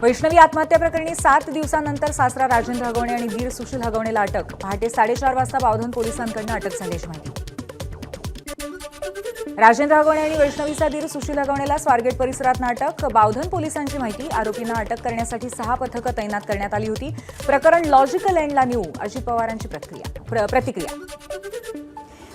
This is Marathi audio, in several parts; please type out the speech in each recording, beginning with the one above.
वैष्णवी आत्महत्या प्रकरणी 7 दिवसांनंतर सासरा राजेंद्र हगवणे आणि दीर सुशील हगवणेला अटक. पहाटे 4:30 वाजता बावधन पोलिसांकडून अटक झाल्याची माहिती. राजेंद्र हगवणे आणि वैष्णवीचा दीर सुशील हगवणेला स्वारगेट परिसरात अटक. बावधन पोलिसांची माहिती. आरोपींना अटक करण्यासाठी 6 पथकं तैनात करण्यात आली होती. प्रकरण लॉजिकल एंडला नेऊ, अजित पवारांची प्रतिक्रिया.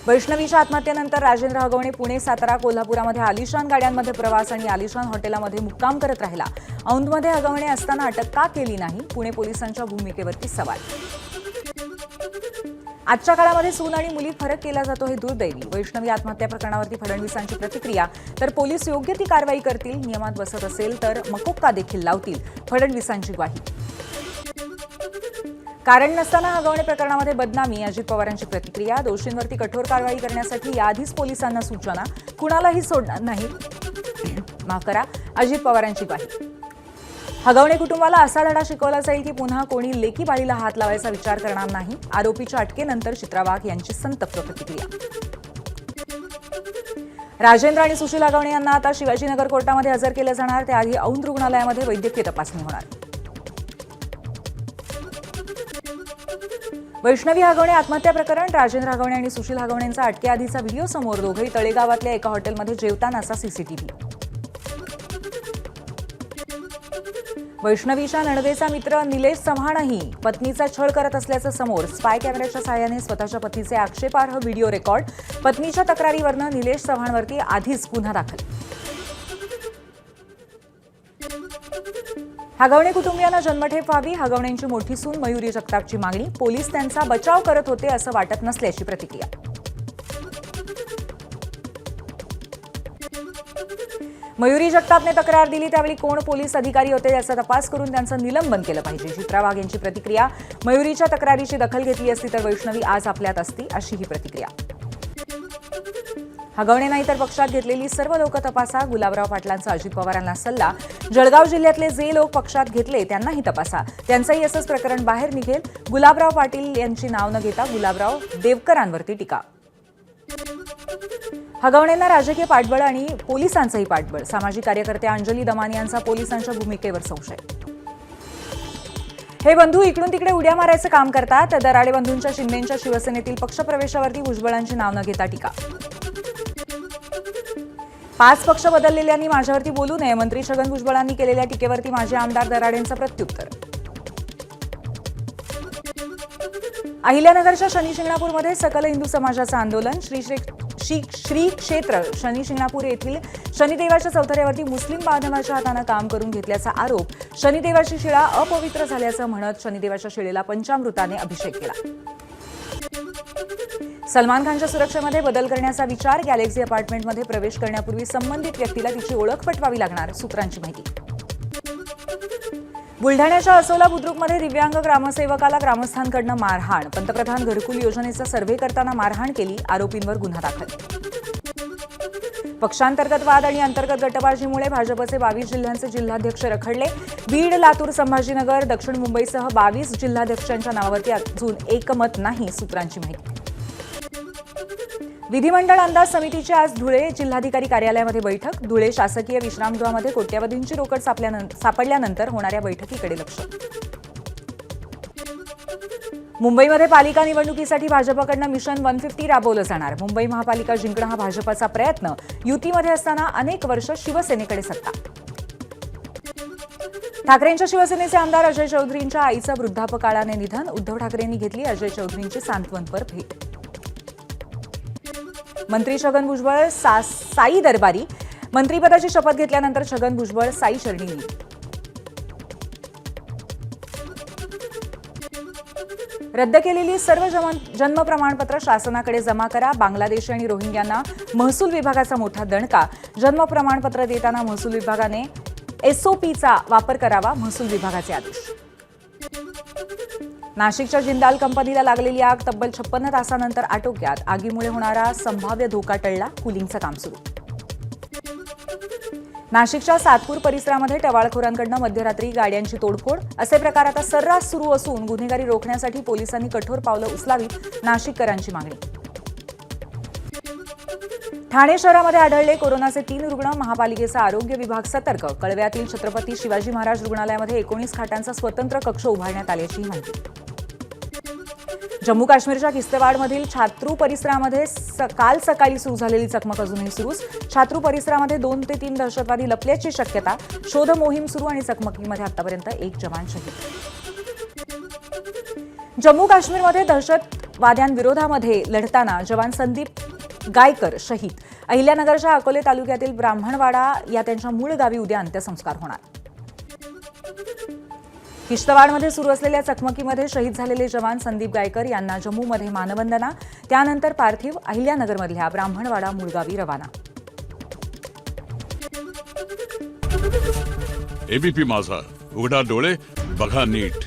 वैष्णवीच्या आत्महत्येनंतर राजेंद्र हगवणे पुणे, सातारा, कोल्हापुरामध्ये आलिशान गाड्यांमध्ये प्रवास आणि आलिशान हॉटेलामध्ये मुक्काम करत राहिला. औंधमध्ये हगवणे असताना अटक का केली नाही? पुणे पोलिसांच्या भूमिकेवरती सवाल. आजच्या काळामध्ये सून आणि मुलीत फरक केला जातो हे दुर्दैवी. वैष्णवी आत्महत्या प्रकरणावरती फडणवीसांची प्रतिक्रिया. तर पोलीस योग्य ती कारवाई करतील, नियमात बसत असेल तर मकोक्का देखील लावतील, फडणवीसांची ग्वाही. कारण नसताना हगवणे प्रकरणामध्ये बदनामी, अजित पवारांची प्रतिक्रिया. दोषींवरती कठोर कारवाई करण्यासाठी याआधीच पोलिसांना सूचना. कुणालाही सोडणार नाही, माफ करा, अजित पवारांची ग्वाही. हगवणे कुटुंबाला असा धडा शिकवला जाईल की पुन्हा कोणी लेकी बाळीला हात लावायचा विचार करणार नाही. आरोपीच्या अटकेनंतर चित्रा वाघ यांची संतप्त प्रतिक्रिया. राजेंद्र आणि सुशील हगवणे यांना आता शिवाजीनगर कोर्टामध्ये हजर केलं जाणार. त्याआधी औंध रुग्णालयामध्ये वैद्यकीय तपासणी होणार. वैष्णवी हगवणे आत्महत्या प्रकरण. राजेंद्र हगवणे आणि सुशील हगवणेंचा अटकेआधीचा व्हिडिओ समोर. दोघेही तळेगावातल्या एका हॉटेलमध्ये जेवतानाचा सीसीटीव्ही. वैष्णवीच्या नणदेचा मित्र निलेश चव्हाणही पत्नीचा छळ करत असल्याचं समोर. स्पाय कॅमेऱ्याच्या साहाय्याने स्वतःच्या पतीचे आक्षेपार्ह व्हिडिओ रेकॉर्ड. पत्नीच्या तक्रारीवरनं निलेश चव्हाणवरती आधीच गुन्हा दाखल. हगवणे कुटुंबियांना जन्मठेप व्हावी, हगवणेंची मोठी सून मयुरी जगतापची मागणी. पोलीस त्यांचा बचाव करत होते असं वाटत नसल्याची प्रतिक्रिया. मयुरी जगतापने तक्रार दिली त्यावेळी कोण पोलीस अधिकारी होते याचा तपास करून त्यांचं निलंबन केलं पाहिजे. चित्रा वाघ यांची प्रतिक्रिया. मयुरीच्या तक्रारीची दखल घेतली असती तर वैष्णवी आज आपल्यात असती, अशी ही प्रतिक्रिया. हगवणे नाही तर पक्षात घेतलेली सर्व लोक तपासा. गुलाबराव पाटलांचा अजित पवारांना सल्ला. जळगाव जिल्ह्यातले जे लोक पक्षात घेतले त्यांनाही तपासा. त्यांचंही असंच प्रकरण बाहेर निघेल. गुलाबराव पाटील यांची नाव न घेता गुलाबराव देवकरांवरती टीका. हगवणेंना राजकीय पाठबळ आणि पोलिसांचंही पाठबळ. सामाजिक कार्यकर्त्या अंजली दमानी यांचा पोलिसांच्या भूमिकेवर संशय. हे बंधू इकडून तिकडे उड्या मारायचं काम करतात. दराडे बंधूंच्या शिंदेंच्या शिवसेनेतील पक्षप्रवेशावरती भुजबळांची नाव न घेता टीका. 5 पक्ष बदललेल्यांनी माझ्यावरती बोलू नये. मंत्री छगन भुजबळांनी केलेल्या टीकेवरती माजी आमदार दराडेंचं प्रत्युत्तर. अहिल्यानगरच्या शनी शिंगणापूरमध्ये सकल हिंदू समाजाचं आंदोलन. श्री क्षेत्र शनी शिंगणापूर येथील शनिदेवाच्या चौथऱ्यावरती मुस्लिम बांधवाच्या हातानं काम करून घेतल्याचा आरोप. शनिदेवाची शिळा अपवित्र झाल्याचं म्हणत शनिदेवाच्या शिळेला पंचामृताने अभिषेक केला. सलमान खानच्या सुरक्षेमध्ये बदल करण्याचा विचार. गॅलेक्सी अपार्टमेंटमध्ये प्रवेश करण्यापूर्वी संबंधित व्यक्तीला तिची ओळख पटवावी लागणार, सूत्रांची माहिती. बुलढाण्याच्या असोला बुद्रुकमध्ये दिव्यांग ग्रामसेवकाला ग्रामस्थांकडून मारहाण. पंतप्रधान घरकुल योजनेचा सर्व्हे करताना मारहाण केली. आरोपींवर गुन्हा दाखल. पक्षांतर्गत वाद आणि अंतर्गत गटबाजीमुळे भाजपचे 22 जिल्ह्यांचे जिल्हाध्यक्ष रखडले. बीड, लातूर, संभाजीनगर, दक्षिण मुंबईसह 22 जिल्हाध्यक्षांच्या नावावरती अजून एकमत नाही, सूत्रांची माहिती. विधिमंडळ अंदाज समितीची आज धुळे जिल्हाधिकारी कार्यालयामध्ये बैठक. धुळे शासकीय विश्रामगृहामध्ये कोट्यवधींची रोकड सापडल्यानंतर होणाऱ्या बैठकीकडे लक्ष. मुंबईमध्ये पालिका निवडणुकीसाठी भाजपकडनं मिशन 150 राबवलं जाणार. मुंबई महापालिका जिंकणं हा भाजपचा प्रयत्न. युतीमध्ये असताना अनेक वर्ष शिवसेनेकडे सत्ता. ठाकरेंच्या शिवसेनेचे आमदार अजय चौधरींच्या आईचं वृद्धापकाळाने निधन. उद्धव ठाकरेंनी घेतली अजय चौधरींची सांत्वनपर भेट. मंत्री छगन भुजबळ साई दरबारी. मंत्रिपदाची शपथ घेतल्यानंतर छगन भुजबळ साई चरणी गेली. रद्द केलेली सर्व जन्म प्रमाणपत्र शासनाकडे जमा करा. बांगलादेशी आणि रोहिंग्यांना महसूल विभागाचा मोठा दणका. जन्म प्रमाणपत्र देताना महसूल विभागाने एसओपीचा वापर करावा, महसूल विभागाचे आदेश. नाशिकच्या जिंदाल कंपनीला लागलेली आग तब्बल 56 तासानंतर आटोक्यात. आगीमुळे होणारा संभाव्य धोका टळला. कुलिंगचं काम सुरू. नाशिकच्या सातपूर परिसरामध्ये टवाळखोरांकडून मध्यरात्री गाड्यांची तोडफोड. असे प्रकार आता सर्रास सुरू असून गुन्हेगारी रोखण्यासाठी पोलिसांनी कठोर पावलं उचलावीत, नाशिककरांची मागणी. ठाणे शहरामध्ये आढळले कोरोनाचे 3 रुग्ण. महापालिकेचा आरोग्य विभाग सतर्क. कळव्यातील छत्रपती शिवाजी महाराज रुग्णालयामध्ये 19 खाटांचा स्वतंत्र कक्ष उभारण्यात आल्याची माहिती. जम्मू काश्मीरच्या किश्तवाडमधील छात्रू परिसरामध्ये काल सकाळी सुरू झालेली चकमक अजूनही सुरूच. छात्रू परिसरामध्ये 2 ते 3 दहशतवादी लपल्याची शक्यता. शोध मोहीम सुरू आणि चकमकीमध्ये आतापर्यंत 1 जवान शहीद. जम्मू काश्मीरमध्ये दहशतवाद्यांविरोधामध्ये लढताना जवान संदीप गायकर शहीद. अहिल्यानगरच्या अकोले तालुक्यातील ब्राह्मणवाडा या त्यांच्या मूळ गावी उद्या अंत्यसंस्कार होणार. किश्तवाडमध्ये सुरू असलेल्या चकमकीमध्ये शहीद झालेले जवान संदीप गायकर यांना जम्मूमध्ये मानवंदना. त्यानंतर पार्थिव अहिल्यानगरमधल्या ब्राह्मणवाडा मूळगावी रवाना. एबीपी माझा, उघडा डोळे बघा नीट.